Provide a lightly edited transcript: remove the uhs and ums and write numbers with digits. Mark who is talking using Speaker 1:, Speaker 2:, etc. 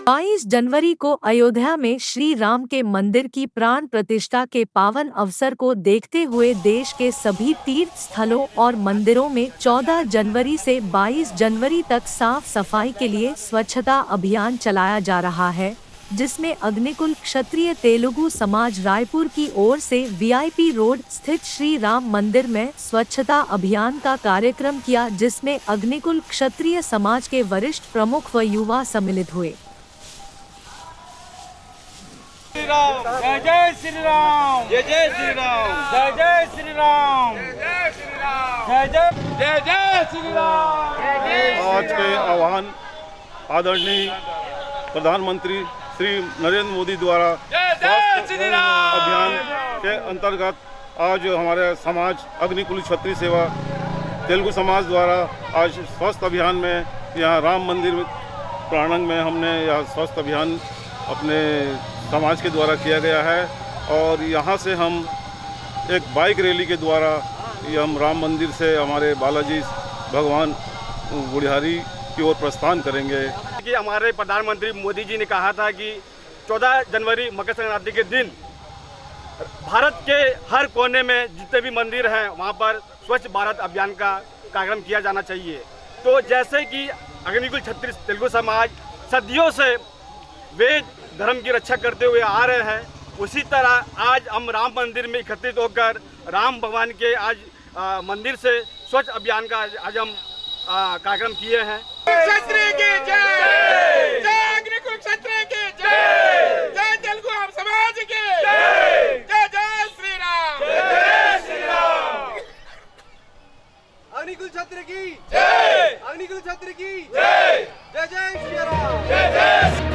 Speaker 1: 22 जनवरी को अयोध्या में श्री राम के मंदिर की प्राण प्रतिष्ठा के पावन अवसर को देखते हुए देश के सभी तीर्थ स्थलों और मंदिरों में 14 जनवरी से 22 जनवरी तक साफ सफाई के लिए स्वच्छता अभियान चलाया जा रहा है, जिसमें अग्निकुल क्षत्रिय तेलुगु समाज रायपुर की ओर से वीआईपी रोड स्थित श्री राम मंदिर में स्वच्छता अभियान का कार्यक्रम किया, जिसमें अग्निकुल क्षत्रिय समाज के वरिष्ठ प्रमुख व युवा सम्मिलित हुए।
Speaker 2: जय जय श्री राम, जय जय श्री राम, जय जय श्री राम, जय श्री राम, जय जय श्री राम।
Speaker 3: आज के आह्वान आदरणीय प्रधानमंत्री श्री नरेंद्र मोदी द्वारा स्वास्थ्य अभियान के अंतर्गत आज हमारे समाज अग्निकुल क्षत्रिय सेवा तेलुगु समाज द्वारा आज स्वास्थ्य अभियान में यहाँ राम मंदिर प्रांगण में हमने यह स्वास्थ्य अभियान अपने समाज के द्वारा किया गया है। और यहाँ से हम एक बाइक रैली के द्वारा ये हम राम मंदिर से हमारे बालाजी भगवान बुढ़ियारी की ओर प्रस्थान करेंगे।
Speaker 2: कि हमारे प्रधानमंत्री मोदी जी ने कहा था कि 14 जनवरी मकर संक्रांति के दिन भारत के हर कोने में जितने भी मंदिर हैं वहाँ पर स्वच्छ भारत अभियान का कार्यक्रम किया जाना चाहिए। तो जैसे कि अग्निकुल क्षत्रिय तेलुगु समाज सदियों से वेद धर्म की रक्षा करते हुए आ रहे हैं, उसी तरह आज हम राम मंदिर में एकत्रित होकर राम भगवान के आज मंदिर से स्वच्छ अभियान का आज हम कार्यक्रम किए हैं।
Speaker 4: क्षत्रिय की जय, जय अग्निकुल क्षत्रिय की जय, जय तेलुगु समाज की जय, जय जय श्री राम, जय श्री राम।
Speaker 5: अग्निकुल क्षत्रिय की
Speaker 4: जय,
Speaker 5: अग्निकुल क्षत्रिय की
Speaker 4: जय,
Speaker 5: जय जय श्री राम,
Speaker 4: जय जय।